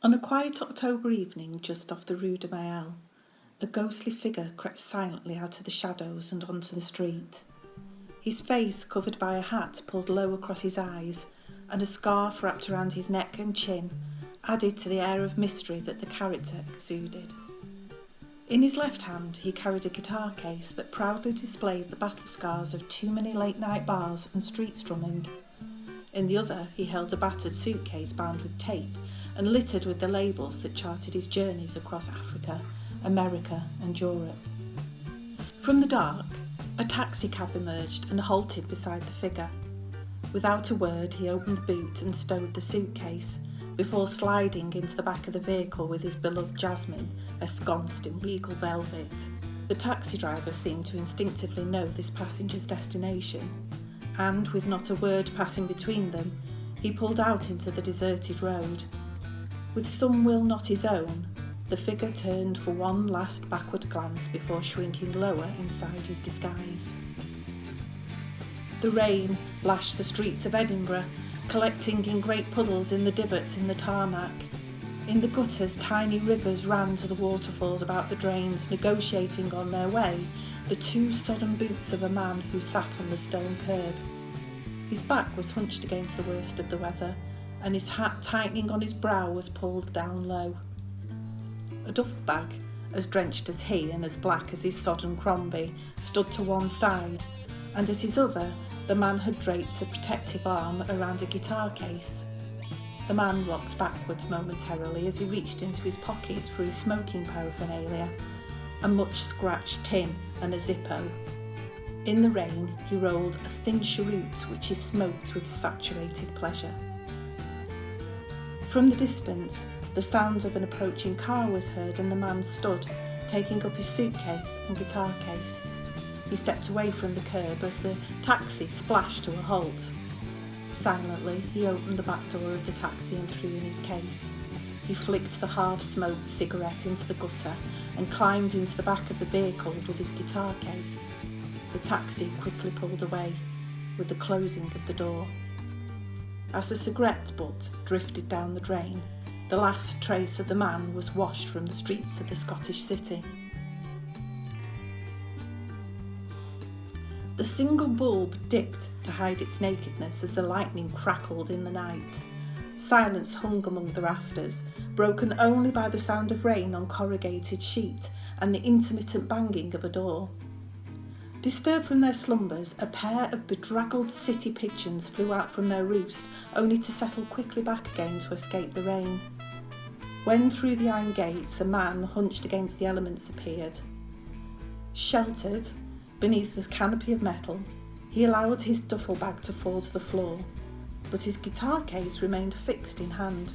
On a quiet October evening just off the Rue de Mael, a ghostly figure crept silently out of the shadows and onto the street. His face covered by a hat pulled low across his eyes, and a scarf wrapped around his neck and chin added to the air of mystery that the character exuded. In his left hand he carried a guitar case that proudly displayed the battle scars of too many late-night bars and street strumming. In the other he held a battered suitcase bound with tape and littered with the labels that charted his journeys across Africa, America and Europe. From the dark, a taxicab emerged and halted beside the figure. Without a word, he opened the boot and stowed the suitcase, before sliding into the back of the vehicle with his beloved Jasmine, ensconced in regal velvet. The taxi driver seemed to instinctively know this passenger's destination, and with not a word passing between them, he pulled out into the deserted road. With some will not his own, the figure turned for one last backward glance before shrinking lower inside his disguise. The rain lashed the streets of Edinburgh, collecting in great puddles in the divots in the tarmac. In the gutters, tiny rivers ran to the waterfalls about the drains, negotiating on their way the two sodden boots of a man who sat on the stone curb. His back was hunched against the worst of the weather, and his hat tightening on his brow was pulled down low. A duffel bag, as drenched as he and as black as his sodden Crombie, stood to one side, and at his other the man had draped a protective arm around a guitar case. The man rocked backwards momentarily as he reached into his pocket for his smoking paraphernalia, a much scratched tin and a Zippo. In the rain he rolled a thin cheroot which he smoked with saturated pleasure. From the distance, the sound of an approaching car was heard and the man stood, taking up his suitcase and guitar case. He stepped away from the curb as the taxi splashed to a halt. Silently, he opened the back door of the taxi and threw in his case. He flicked the half-smoked cigarette into the gutter and climbed into the back of the vehicle with his guitar case. The taxi quickly pulled away, with the closing of the door. As the cigarette butt drifted down the drain, the last trace of the man was washed from the streets of the Scottish city. The single bulb dipped to hide its nakedness as the lightning crackled in the night. Silence hung among the rafters, broken only by the sound of rain on corrugated sheet and the intermittent banging of a door. Disturbed from their slumbers, a pair of bedraggled city pigeons flew out from their roost, only to settle quickly back again to escape the rain. When through the iron gates a man hunched against the elements appeared. Sheltered beneath the canopy of metal, he allowed his duffel bag to fall to the floor, but his guitar case remained fixed in hand.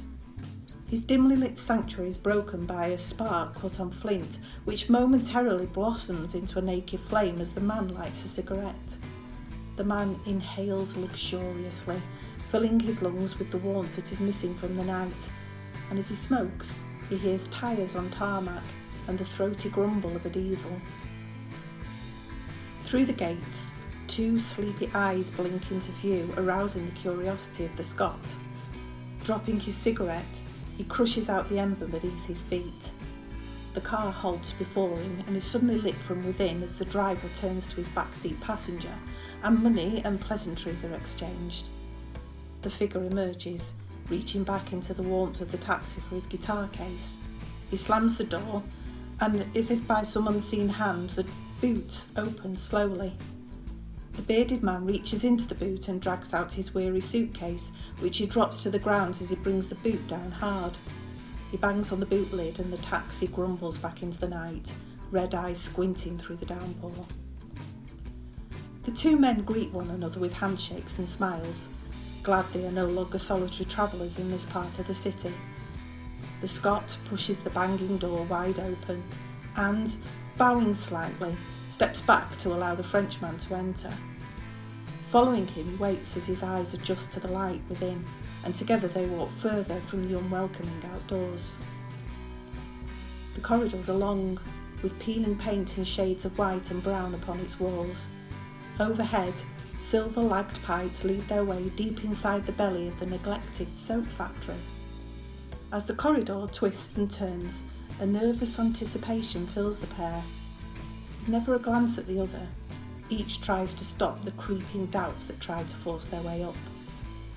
His dimly lit sanctuary is broken by a spark cut on flint, which momentarily blossoms into a naked flame as the man lights a cigarette. The man inhales luxuriously, filling his lungs with the warmth that is missing from the night, and as he smokes, he hears tyres on tarmac and the throaty grumble of a diesel. Through the gates, two sleepy eyes blink into view, arousing the curiosity of the Scot. Dropping his cigarette, he crushes out the ember beneath his feet. The car halts before him and is suddenly lit from within as the driver turns to his backseat passenger, and money and pleasantries are exchanged. The figure emerges, reaching back into the warmth of the taxi for his guitar case. He slams the door, and as if by some unseen hand, the boot opens slowly. The bearded man reaches into the boot and drags out his weary suitcase, which he drops to the ground as he brings the boot down hard. He bangs on the boot lid and the taxi grumbles back into the night, red eyes squinting through the downpour. The two men greet one another with handshakes and smiles, glad they are no longer solitary travellers in this part of the city. The Scot pushes the banging door wide open and, bowing slightly, steps back to allow the Frenchman to enter. Following him, he waits as his eyes adjust to the light within, and together they walk further from the unwelcoming outdoors. The corridors are long, with peeling paint in shades of white and brown upon its walls. Overhead, silver lagged pipes lead their way deep inside the belly of the neglected soap factory. As the corridor twists and turns, a nervous anticipation fills the pair. Never a glance at the other. Each tries to stop the creeping doubts that try to force their way up.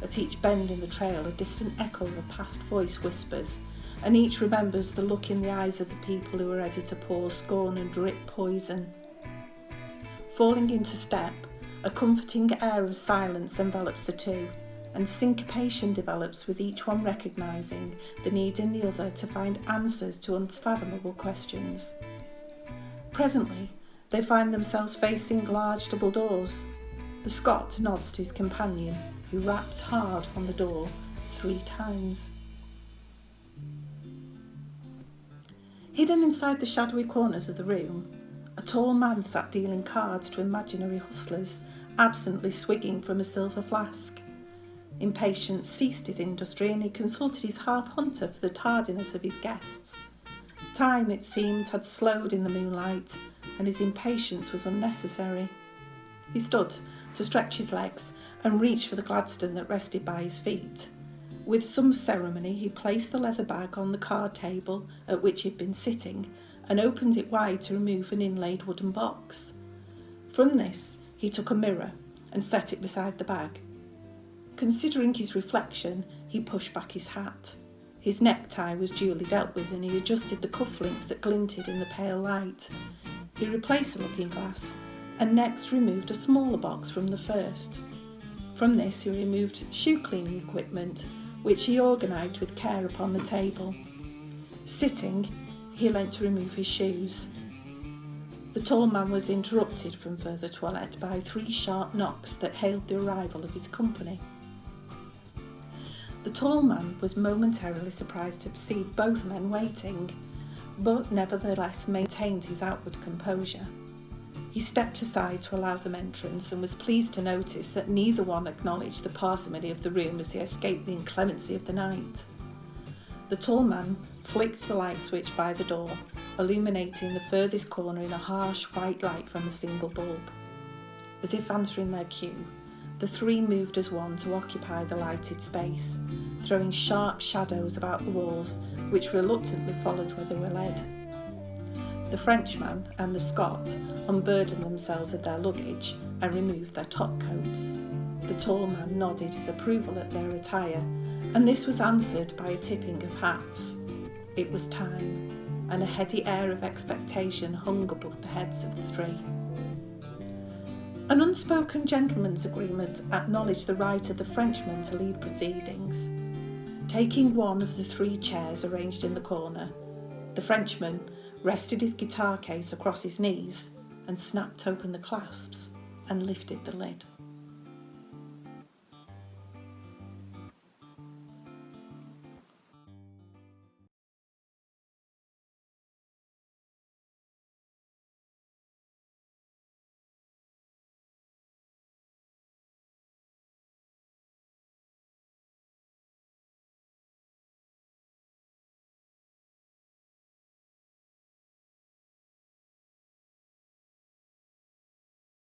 At each bend in the trail, a distant echo of a past voice whispers, and each remembers the look in the eyes of the people who are ready to pour scorn and drip poison. Falling into step, a comforting air of silence envelops the two, and syncopation develops with each one recognising the need in the other to find answers to unfathomable questions. Presently, they find themselves facing large double doors. The Scot nods to his companion, who raps hard on the door 3 times. Hidden inside the shadowy corners of the room, a tall man sat dealing cards to imaginary hustlers, absently swigging from a silver flask. Impatience ceased his industry, and he consulted his half-hunter for the tardiness of his guests. Time, it seemed, had slowed in the moonlight, and his impatience was unnecessary. He stood to stretch his legs and reached for the Gladstone that rested by his feet. With some ceremony, he placed the leather bag on the card table at which he'd been sitting and opened it wide to remove an inlaid wooden box. From this, he took a mirror and set it beside the bag. Considering his reflection, he pushed back his hat. His necktie was duly dealt with, and he adjusted the cufflinks that glinted in the pale light. He replaced the looking-glass and next removed a smaller box from the first. From this he removed shoe-cleaning equipment, which he organised with care upon the table. Sitting, he leant to remove his shoes. The tall man was interrupted from further toilette by 3 sharp knocks that hailed the arrival of his company. The tall man was momentarily surprised to perceive both men waiting, but nevertheless maintained his outward composure. He stepped aside to allow them entrance, and was pleased to notice that neither one acknowledged the parsimony of the room as they escaped the inclemency of the night. The tall man flicked the light switch by the door, illuminating the furthest corner in a harsh white light from a single bulb. As if answering their cue, the 3 moved as one to occupy the lighted space, throwing sharp shadows about the walls, which reluctantly followed where they were led. The Frenchman and the Scot unburdened themselves of their luggage and removed their topcoats. The tall man nodded his approval at their attire, and this was answered by a tipping of hats. It was time, and a heady air of expectation hung above the heads of the 3. An unspoken gentleman's agreement acknowledged the right of the Frenchman to lead proceedings. Taking one of the 3 chairs arranged in the corner, the Frenchman rested his guitar case across his knees and snapped open the clasps and lifted the lid.